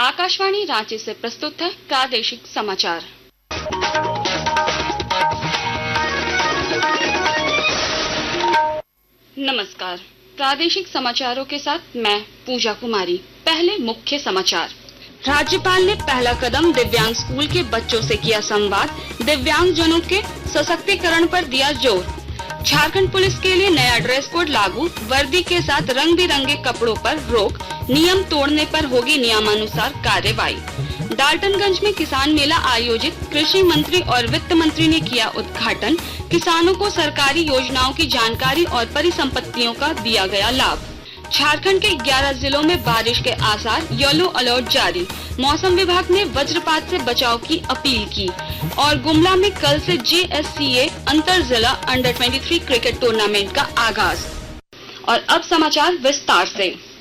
आकाशवाणी रांची से प्रस्तुत है प्रादेशिक समाचार। नमस्कार, प्रादेशिक समाचारों के साथ मैं पूजा कुमारी। पहले मुख्य समाचार। राज्यपाल ने पहला कदम दिव्यांग स्कूल के बच्चों से किया संवाद, दिव्यांग जनों के सशक्तिकरण पर दिया जोर। झारखंड पुलिस के लिए नया ड्रेस कोड लागू, वर्दी के साथ रंग बिरंगे कपड़ों पर रोक, नियम तोड़ने पर होगी नियमानुसार कार्रवाई। डाल्टनगंज में किसान मेला आयोजित, कृषि मंत्री और वित्त मंत्री ने किया उद्घाटन। किसानों को सरकारी योजनाओं की जानकारी और परिसंपत्तियों का दिया गया लाभ। झारखंड के 11 जिलों में बारिश के आसार, येलो अलर्ट जारी। मौसम विभाग ने वज्रपात से बचाव की अपील की। और गुमला में कल से JSCA अंतर जिला अंडर 23 क्रिकेट टूर्नामेंट का आगाज। और अब समाचार विस्तार से।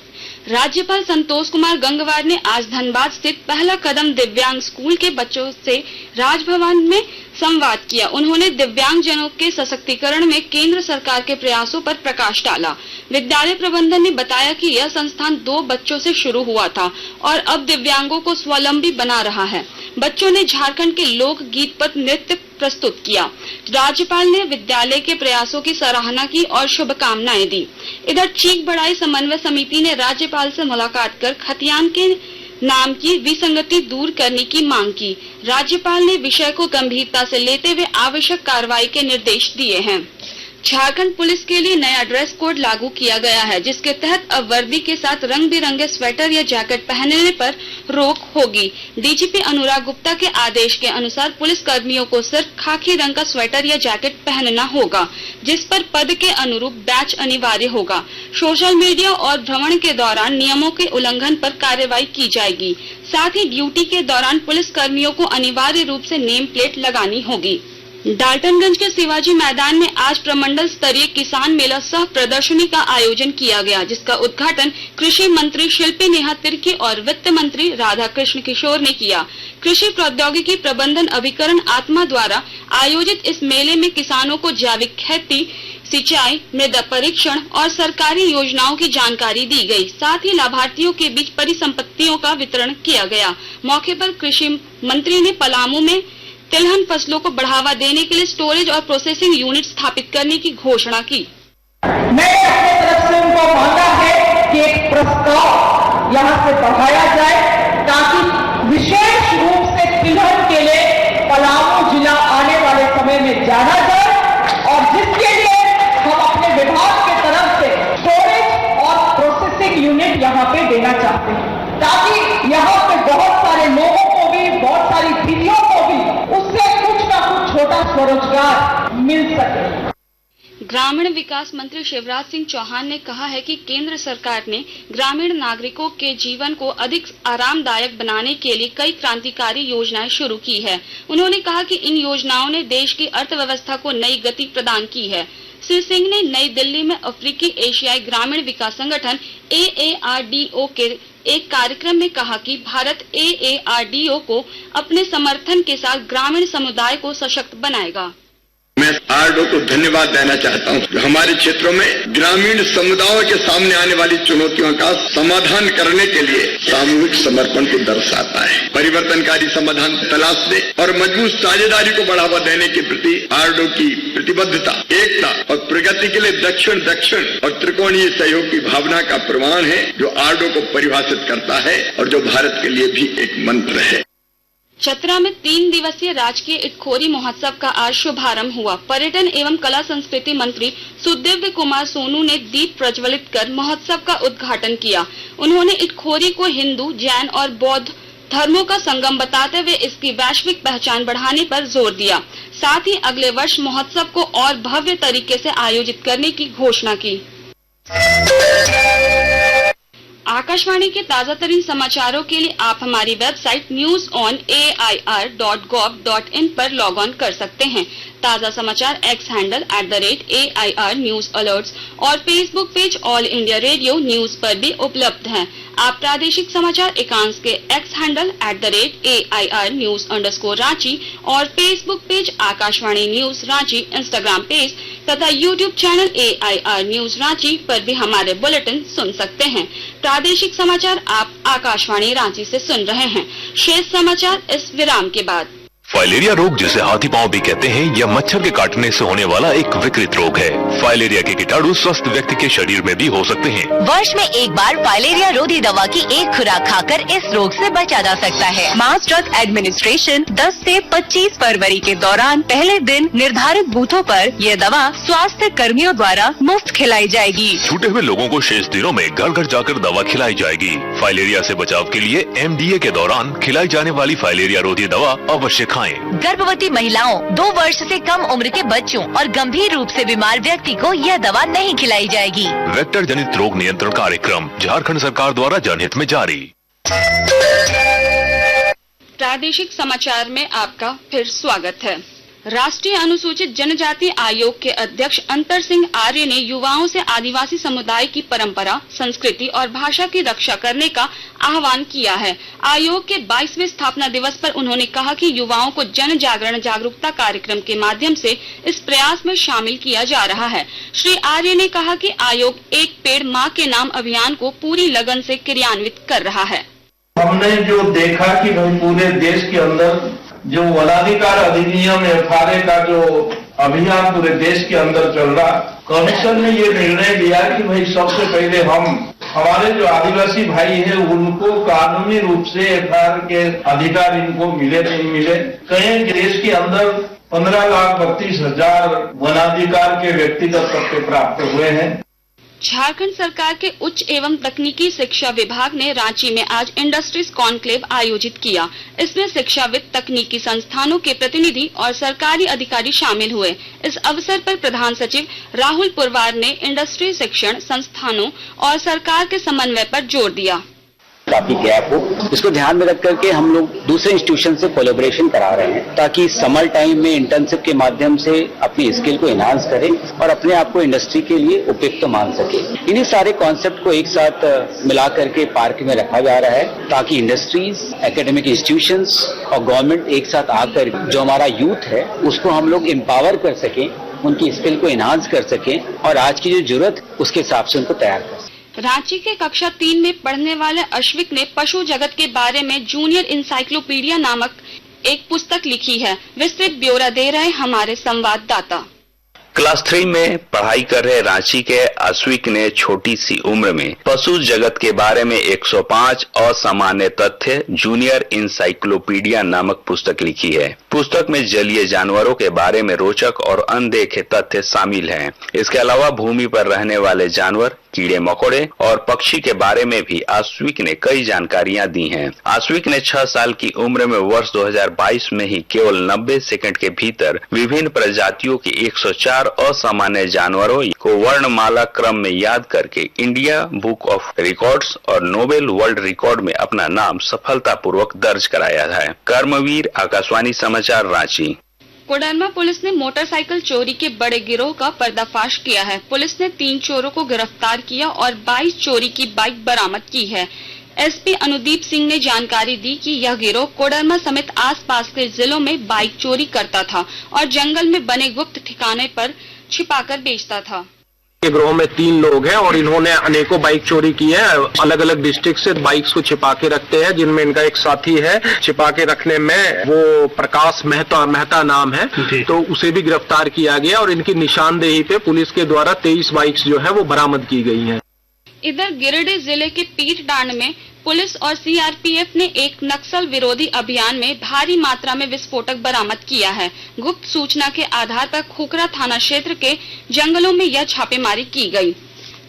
राज्यपाल संतोष कुमार गंगवार ने आज धनबाद स्थित पहला कदम दिव्यांग स्कूल के बच्चों से राजभवन में संवाद किया। उन्होंने दिव्यांग जनों के सशक्तिकरण में केंद्र सरकार के प्रयासों पर प्रकाश डाला। विद्यालय प्रबंधन ने बताया कि यह संस्थान 2 बच्चों से शुरू हुआ था और अब दिव्यांगों को स्वावलंबी बना रहा है। बच्चों ने झारखंड के लोक गीत पर नृत्य प्रस्तुत किया। राज्यपाल ने विद्यालय के प्रयासों की सराहना की और शुभकामनाएं दी। इधर चीख बढ़ाई समन्वय समिति ने राज्यपाल से मुलाकात कर खतियान के नाम की विसंगति दूर करने की मांग की। राज्यपाल ने विषय को गंभीरता से लेते हुए आवश्यक कार्रवाई के निर्देश दिए हैं। झारखंड पुलिस के लिए नया ड्रेस कोड लागू किया गया है, जिसके तहत अब वर्दी के साथ रंग बिरंगे स्वेटर या जैकेट पहनने पर रोक होगी। डीजीपी अनुराग गुप्ता के आदेश के अनुसार पुलिस कर्मियों को सिर्फ खाकी रंग का स्वेटर या जैकेट पहनना होगा, जिस पर पद के अनुरूप बैच अनिवार्य होगा। सोशल मीडिया और भ्रमण के दौरान नियमों के उल्लंघन पर कार्रवाई की जाएगी। साथ ही ड्यूटी के दौरान पुलिस कर्मियों को अनिवार्य रूप से नेम प्लेट लगानी होगी। डाल्टनगंज के शिवाजी मैदान में आज प्रमंडल स्तरीय किसान मेला सह प्रदर्शनी का आयोजन किया गया, जिसका उद्घाटन कृषि मंत्री शिल्पी नेहा तिर्की और वित्त मंत्री राधा कृष्ण किशोर ने किया। कृषि प्रौद्योगिकी प्रबंधन अभिकरण आत्मा द्वारा आयोजित इस मेले में किसानों को जैविक खेती, सिंचाई, मृदा परीक्षण और सरकारी योजनाओं की जानकारी दी गई। साथ ही लाभार्थियों के बीच परिसंपत्तियों का वितरण किया गया। मौके पर कृषि मंत्री ने पलामू में तिलहन फसलों को बढ़ावा देने के लिए स्टोरेज और प्रोसेसिंग यूनिट स्थापित करने की घोषणा की। मैं अपनी तरफ से उनको मांगा है कि एक प्रस्ताव यहाँ से बढ़ाया जाए, ताकि विशेष रूप से तिलहन के लिए पलामू जिला आने वाले समय में जाना जाए, और जिसके लिए हम अपने विभाग के तरफ से स्टोरेज और प्रोसेसिंग यूनिट यहाँ पे देना चाहते हैं, ताकि यहाँ पे बहुत सारे लोगों को भी, बहुत सारी दीदियों को भी उससे कुछ ना कुछ छोटा स्वरोजगार मिल सके। ग्रामीण विकास मंत्री शिवराज सिंह चौहान ने कहा है कि केंद्र सरकार ने ग्रामीण नागरिकों के जीवन को अधिक आरामदायक बनाने के लिए कई क्रांतिकारी योजनाएं शुरू की है। उन्होंने कहा कि इन योजनाओं ने देश की अर्थव्यवस्था को नई गति प्रदान की है। श्री सिंह ने नई दिल्ली में अफ्रीकी एशियाई ग्रामीण विकास संगठन AARDO के एक कार्यक्रम में कहा कि भारत AARDO को अपने समर्थन के साथ ग्रामीण समुदाय को सशक्त बनाएगा। मैं आरडो को धन्यवाद देना चाहता हूं, जो हमारे क्षेत्रों में ग्रामीण समुदायों के सामने आने वाली चुनौतियों का समाधान करने के लिए सामूहिक समर्पण को दर्शाता है। परिवर्तनकारी समाधान तलाशने और मजबूत साझेदारी को बढ़ावा देने के प्रति आरडो की प्रतिबद्धता, एकता और प्रगति के लिए दक्षिण दक्षिण और त्रिकोणीय सहयोग की भावना का प्रमाण है, जो आरडो को परिभाषित करता है और जो भारत के लिए भी एक मंत्र है। चतरा में 3 दिवसीय राजकीय इटखोरी महोत्सव का आज शुभारंभ हुआ। पर्यटन एवं कला संस्कृति मंत्री सुदिव्य कुमार सोनू ने दीप प्रज्वलित कर महोत्सव का उद्घाटन किया। उन्होंने इटखोरी को हिंदू, जैन और बौद्ध धर्मों का संगम बताते हुए इसकी वैश्विक पहचान बढ़ाने पर जोर दिया। साथ ही अगले वर्ष महोत्सव को और भव्य तरीके से आयोजित करने की घोषणा की। आकाशवाणी के ताजा तरीन समाचारों के लिए आप हमारी वेबसाइट newsonair.gov.in पर लॉग ऑन कर सकते हैं। ताजा समाचार X handle @AIR news alerts और Facebook page All India Radio news पर भी उपलब्ध हैं। आप प्रादेशिक समाचार एकांश के एक्स हैंडल @AIR न्यूज_रांची और Facebook page Akashvani news Ranchi, Instagram page तथा YouTube channel AIR news Ranchi पर भी हमारे बुलेटिन सुन सकते हैं। प्रादेशिक समाचार आप आकाशवाणी रांची से सुन रहे हैं। शेष समाचार इस विराम के बाद। फाइलेरिया रोग, जिसे हाथी पांव भी कहते हैं, यह मच्छर के काटने से होने वाला एक विकृत रोग है। फाइलेरिया के कीटाणु स्वस्थ व्यक्ति के शरीर में भी हो सकते हैं। वर्ष में एक बार फाइलेरिया रोधी दवा की एक खुराक खाकर इस रोग से बचा जा सकता है। मास ड्रग एडमिनिस्ट्रेशन 10 से 25 फरवरी के दौरान पहले दिन निर्धारित बूथों पर यह दवा स्वास्थ्य कर्मियों द्वारा मुफ्त खिलाई जाएगी। छूटे हुए लोगों को शेष दिनों में घर घर जाकर दवा खिलाई जाएगी। फाइलेरिया से बचाव के लिए MDA के दौरान खिलाई जाने वाली फाइलेरिया रोधी दवा अवश्य खाएं। गर्भवती महिलाओं, 2 वर्ष से कम उम्र के बच्चों और गंभीर रूप से बीमार व्यक्ति को यह दवा नहीं खिलाई जाएगी। वेक्टर जनित रोग नियंत्रण कार्यक्रम झारखंड सरकार द्वारा जनहित में जारी। प्रादेशिक समाचार में आपका फिर स्वागत है। राष्ट्रीय अनुसूचित जनजाति आयोग के अध्यक्ष अंतर सिंह आर्य ने युवाओं से आदिवासी समुदाय की परंपरा, संस्कृति और भाषा की रक्षा करने का आह्वान किया है। आयोग के 22वें स्थापना दिवस पर उन्होंने कहा कि युवाओं को जन जागरण जागरूकता कार्यक्रम के माध्यम से इस प्रयास में शामिल किया जा रहा है। श्री आर्य ने कहा कि आयोग एक पेड़ माँ के नाम अभियान को पूरी लगन से क्रियान्वित कर रहा है। हमने जो देखा कि भाई पूरे देश के अंदर जो वनाधिकार अधिनियम FRA का जो अभियान पूरे देश के अंदर चल रहा, कमीशन ने ये निर्णय लिया कि भाई सबसे पहले हमारे जो आदिवासी भाई हैं उनको कानूनी रूप से FRA के अधिकार इनको मिले नहीं मिले। कहीं देश के अंदर 15,32,000 वनाधिकार के व्यक्तिगत पट्टे प्राप्त हुए हैं। झारखंड सरकार के उच्च एवं तकनीकी शिक्षा विभाग ने रांची में आज इंडस्ट्रीज कॉन्क्लेव आयोजित किया। इसमें शिक्षाविद, तकनीकी संस्थानों के प्रतिनिधि और सरकारी अधिकारी शामिल हुए। इस अवसर पर प्रधान सचिव राहुल पुरवार ने इंडस्ट्री शिक्षण संस्थानों और सरकार के समन्वय पर जोर दिया। काफी गैप हो, इसको ध्यान में रख करके हम लोग दूसरे इंस्टीट्यूशन से कोलैबोरेशन करा रहे हैं ताकि समर टाइम में इंटर्नशिप के माध्यम से अपनी स्किल को एनहांस करें और अपने आप को इंडस्ट्री के लिए उपयुक्त मान सके। इन्हीं सारे कॉन्सेप्ट को एक साथ मिला करके पार्क में रखा जा रहा है ताकि इंडस्ट्रीज, एकेडमिक इंस्टीट्यूशंस और गवर्नमेंट एक साथ आकर जो हमारा यूथ है उसको हम लोग एम्पावर कर सकें, उनकी स्किल को एनहांस कर सकें और आज की जो जरूरत उसके हिसाब से उनको तैयार कर सकें। रांची के कक्षा 3 में पढ़ने वाले अश्विक ने पशु जगत के बारे में जूनियर इंसाइक्लोपीडिया नामक एक पुस्तक लिखी है। विस्तृत ब्यौरा दे रहे हमारे संवाददाता। क्लास 3 में पढ़ाई कर रहे रांची के अश्विक ने छोटी सी उम्र में पशु जगत के बारे में 105 असामान्य तथ्य जूनियर इंसाइक्लोपीडिया नामक पुस्तक लिखी है। पुस्तक में जलीय जानवरों के बारे में रोचक और अनदेखे तथ्य शामिल हैं। इसके अलावा भूमि पर रहने वाले जानवर, कीड़े मकोड़े और पक्षी के बारे में भी आश्विक ने कई जानकारियां दी हैं। आश्विक ने 6 साल की उम्र में वर्ष 2022 में ही केवल 90 सेकंड के भीतर विभिन्न प्रजातियों की 104 असामान्य जानवरों को वर्णमाला क्रम में याद करके इंडिया बुक ऑफ रिकॉर्ड्स और नोबेल वर्ल्ड रिकॉर्ड में अपना नाम सफलतापूर्वक दर्ज कराया है। कर्मवीर, आकाशवाणी समाचार, रांची। कोडरमा पुलिस ने मोटरसाइकिल चोरी के बड़े गिरोह का पर्दाफाश किया है। पुलिस ने 3 चोरों को गिरफ्तार किया और 22 चोरी की बाइक बरामद की है। SP अनुदीप सिंह ने जानकारी दी कि यह गिरोह कोडरमा समेत आसपास के जिलों में बाइक चोरी करता था और जंगल में बने गुप्त ठिकाने पर छिपाकर बेचता था। गिरोह में 3 लोग हैं और इन्होंने अनेकों बाइक चोरी की है। अलग अलग डिस्ट्रिक्ट से बाइक्स को छिपा के रखते हैं, जिनमें इनका एक साथी है छिपा के रखने में, वो प्रकाश मेहता नाम है, तो उसे भी गिरफ्तार किया गया और इनकी निशानदेही पे पुलिस के द्वारा 23 बाइक्स जो है वो बरामद की गई हैं। इधर गिरिडीह जिले के पीठडांड में पुलिस और CRPF ने एक नक्सल विरोधी अभियान में भारी मात्रा में विस्फोटक बरामद किया है। गुप्त सूचना के आधार पर खुखरा थाना क्षेत्र के जंगलों में यह छापेमारी की गई।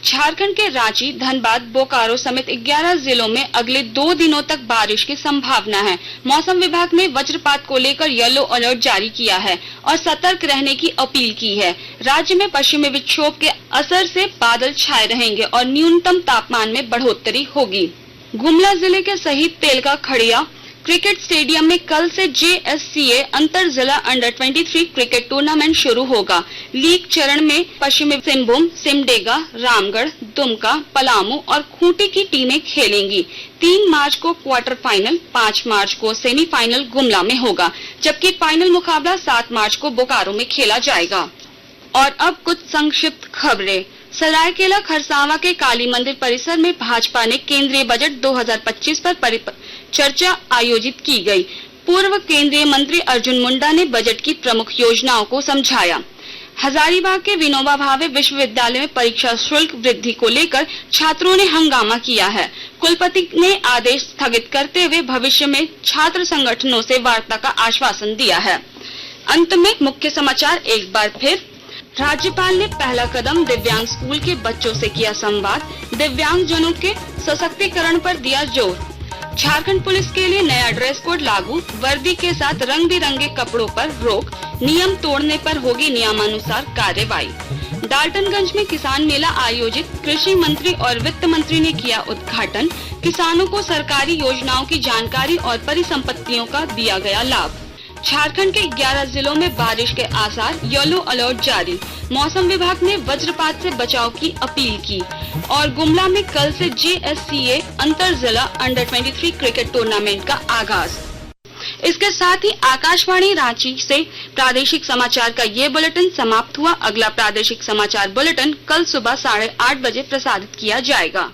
झारखंड के रांची, धनबाद, बोकारो समेत 11 जिलों में अगले 2 दिनों तक बारिश की संभावना है। मौसम विभाग ने वज्रपात को लेकर येलो अलर्ट जारी किया है और सतर्क रहने की अपील की है। राज्य में पश्चिमी विक्षोभ के असर से बादल छाए रहेंगे और न्यूनतम तापमान में बढ़ोतरी होगी। गुमला जिले के शहीद तेलका खड़िया क्रिकेट स्टेडियम में कल से JSCA अंतर जिला अंडर 23 क्रिकेट टूर्नामेंट शुरू होगा। लीग चरण में पश्चिमी सिंहभूम, सिमडेगा, रामगढ़, दुमका, पलामू और खूंटी की टीमें खेलेंगी। 3 मार्च को क्वार्टर फाइनल, 5 मार्च को सेमीफाइनल गुमला में होगा, जबकि फाइनल मुकाबला 7 मार्च को बोकारो में खेला जाएगा। और अब कुछ संक्षिप्त खबरें। सरायकेला खरसावां के काली मंदिर परिसर में भाजपा ने केंद्रीय बजट 2025 पर चर्चा आयोजित की गई। पूर्व केंद्रीय मंत्री अर्जुन मुंडा ने बजट की प्रमुख योजनाओं को समझाया। हजारीबाग के विनोबा भावे विश्वविद्यालय में परीक्षा शुल्क वृद्धि को लेकर छात्रों ने हंगामा किया है। कुलपति ने आदेश स्थगित करते हुए भविष्य में छात्र संगठनों से वार्ता का आश्वासन दिया है। अंत में मुख्य समाचार एक बार फिर। राज्यपाल ने पहला कदम दिव्यांग स्कूल के बच्चों से किया संवाद, दिव्यांग जनों के सशक्तिकरण पर दिया जोर। झारखंड पुलिस के लिए नया ड्रेस कोड लागू, वर्दी के साथ रंग बिरंगे कपड़ों पर रोक, नियम तोड़ने पर होगी नियमानुसार कार्रवाई। डाल्टनगंज में किसान मेला आयोजित, कृषि मंत्री और वित्त मंत्री ने किया उद्घाटन। किसानों को सरकारी योजनाओं की जानकारी और परिसंपत्तियों का दिया गया लाभ। झारखंड के 11 जिलों में बारिश के आसार, येलो अलर्ट जारी। मौसम विभाग ने वज्रपात से बचाव की अपील की। और गुमला में कल से JSCA अंतर जिला अंडर 23 क्रिकेट टूर्नामेंट का आगाज। इसके साथ ही आकाशवाणी रांची से प्रादेशिक समाचार का ये बुलेटिन समाप्त हुआ। अगला प्रादेशिक समाचार बुलेटिन कल सुबह 8:30 बजे प्रसारित किया जाएगा।